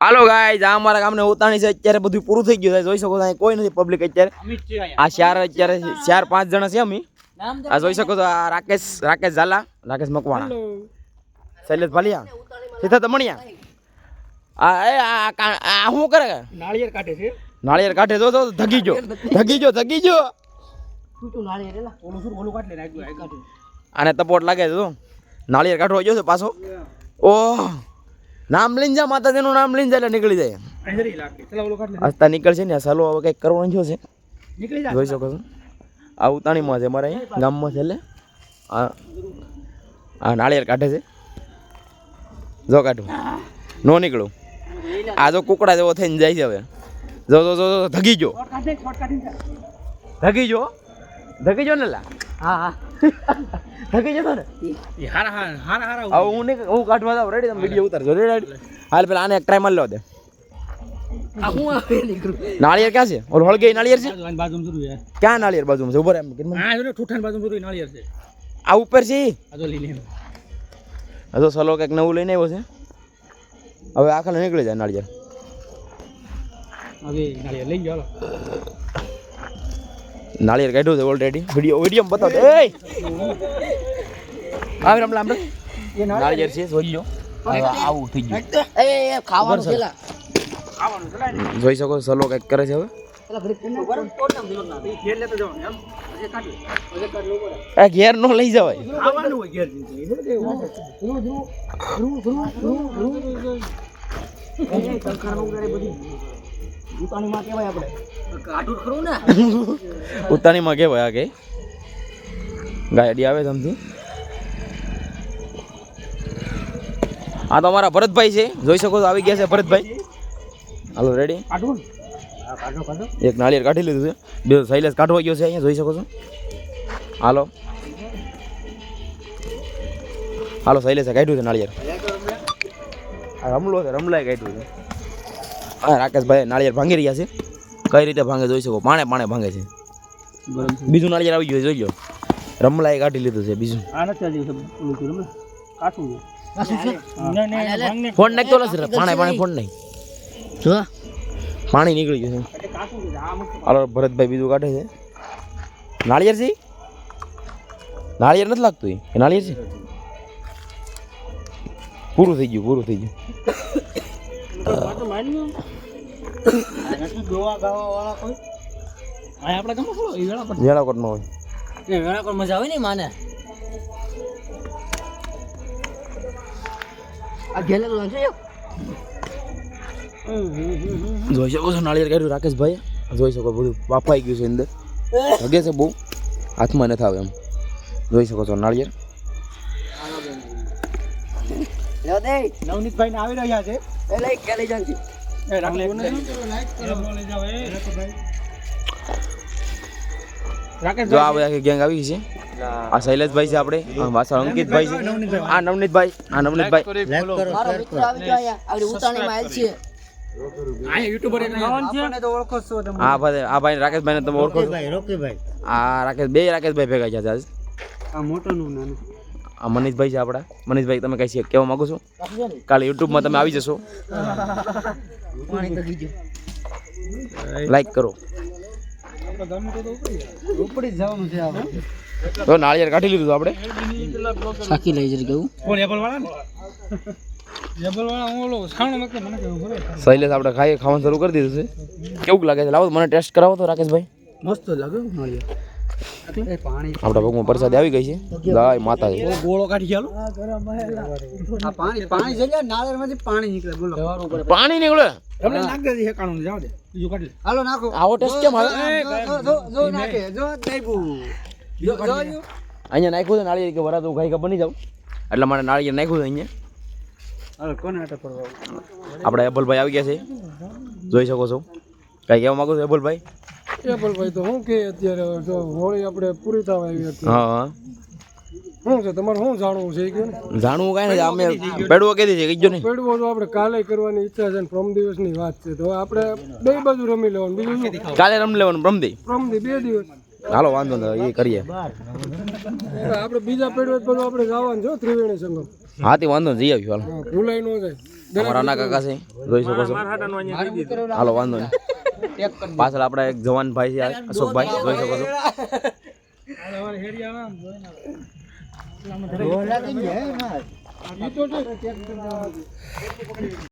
hello guys આ અમારા ગામને ઉતાણી છે અત્યારે બધું પૂરું થઈ ગયું છે જોઈ શકો છો કોઈ નથી પબ્લિક અત્યારે આ ચાર પાંચ જણા છે અમે આ જોઈ શકો છો આ રાકેશ ઝાલા રાકેશ મકવાણા શૈલેષ ભાલિયા સીધા તમણિયા આ શું કરે નાળિયેર કાઢે છે નાળિયેર કાઢે જો ધગી ગયો આને તપોટ લાગે છે જો નાળિયેર કાઢવા ગયો છે પાછો ઓહ નામ લઈને જા માતાજીનું નામ લઈને જાય એટલે નીકળી જાય આસ્તા નીકળશે ને સાલો હવે કંઈક કરવાનું છે જોઈ શકો છો આ ઉતાણીમાં છે અમારે અહીંયા ગામમાં છે એટલે આ નાળિયેર કાઢે છે જો કાઢું નો નીકળું આ જો કુકડા જેવો થઈને જાય છે હવે જો ધગી ગયો ને લા હા થકી જતો ને હારા હું કાઢવા જાવ રેડી તમે વિડિયો ઉતારજો રેડી હાલ પેલા આને એક ટ્રાય માર લો દે નાળિયેર ક્યાં છે ઓલ હળગે નાળિયેર છે બાજુમાં શરૂ છે ક્યાં નાળિયેર બાજુમાં છે ઉભો રે હા જો ઠૂઠાન બાજુમાં શરૂ નાળિયેર છે આ ઉપર છે આ જો લઈ લે આ જો સલો કઈક નવું લઈને આવ્યો છે હવે આખા નીકળી જાય નાળિયેર હવે નાળિયેર લઈ ગયો નાળિયેર કાઢ્યું છે ઓલરેડી વિડીયો બતાવ દે એ આવે રમલા નાળિયેર છે જોઈ લો આવું થઈ ગયું એ ખાવાનું છેલા જોઈ શકો સલો કઈક કરે છે હવે ઘેર નો લઈ જવાય ઉતાણીમાં કેવાય આપણે કાઢું ખરું ને ઉતાણીમાં કેવાય આ કે ગાડી આવે તમથી આ તો અમારા ભરતભાઈ છે જોઈ શકો છો આવી ગયા છે ભરતભાઈ હાલો રેડી એક નાળિયેર કાઢી લીધું છે બે શૈલેષ કાઢવા ગયો છે અહીંયા જોઈ શકો છો હાલો શૈલેષે કાઢ્યું છે નાળિયેર રમલો છે રમલાય કાઢ્યું છે હા રાકેશભાઈ નાળિયેર ભાંગી રહ્યા છે કઈ રીતે ભાંગે જોઈ શકો પાણે ભાંગે છે બીજું નાળિયેર આવી ગયું જોઈ લો રમલાએ કાઢી લીધું છે બીજું ફોન નાખતો નથી પાણે ફોન નહીં પાણી નીકળી ગયું છે હાલો ભરતભાઈ બીજું કાઢે છે નાળિયેર છે નાળિયેર નથી લાગતું એ નાળિયેર છે પૂરું થઈ ગયું વેળાકોટ નો હોય વેળાકોટ મજા આવે ને માને જોઈ શકો છો નાળિયેર કાઢ્યું રાકેશભાઈ જોઈ શકો બધું બાફાઈ ગયું છે અંદર હગે છે બહુ હાથમાં નથી આવે એમ જોઈ શકો છો નાળિયેર નવનીતભાઈ ને આવી રહ્યા છે જો આ બધા ગેંગ આવી છે આ શૈલેષભાઈ છે આપણે વાસણ અંકિતભાઈ છે આ નવનીતભાઈ આ ભાઈ રાકેશભાઈ ને તમે ઓળખો આ રાકેશભાઈ ભેગા છે આજ આ મનીષભાઈ છે આપણા મનીષભાઈ તમે કઈ કહેવા માંગો છો કાલે યુટ્યુબમાં તમે આવી જશો લાઈક કરો તો નાળિયેર કાઢી લીધું આપણે સાકી લઈ જઈ ગયું શૈલેષ આપણે ખાવાનું શરૂ કરી દીધું છે કેવું લાગે છે લાવો મને ટેસ્ટ કરાવો તો રાકેશભાઈ મસ્ત લાગે આપણા ભગમાં પ્રસાદ આવી ગઈ છે ગાય માતા ગોળો કાઢી ચાલો પાણી નીકળે તમને નાખ દે હેકાણું જાવ દે બીજું કાઢી હાલો નાખો આવો ટેસ્ટ કેમ આવે જો નાખે જો અહીંયા નાખ્યું છે નાળિયેર કે વરાતું ગાય કે બની જાવ એટલા માટે નાળિયેર નાખ્યું છે અહીંયા હાલો કોને આટે પડવા આપણે એબલભાઈ આવી ગયા છે જોઈ શકો છો કઈ કહેવા માંગો છો એબલભાઈ તો શું કે અત્યારે જો હોળી આપણે પૂરી થવા આવી હતી હા શું છે તમારે શું જાણવું છે કે જાણવું કાંઈ નહીં અમે પેડવો કીધી છે કીધું નહીં પેડવો તો આપણે કાલે કરવાની ઈચ્છા છે ને પ્રમ દિવસની વાત છે તો આપણે બે બાજુ રમી લેવાનું બીજું કાલે રમી લેવાનું પ્રમદી 2 દિવસ હાલો વાંધો નહીં એ કરીએ આપણે બીજા પેડવે બધું આપણે જવાનું છો ત્રિવેણી સંગમ હાથી વાંધો જઈ આવ્યું હાલો ભૂલાઈ ન જાય અમારા નાના કાકા છે જોઈ શકો છો હાલો વાંધો નહીં પાછળ આપણા એક જવાન ભાઈ છે અશોકભાઈ જોઈ શકો છો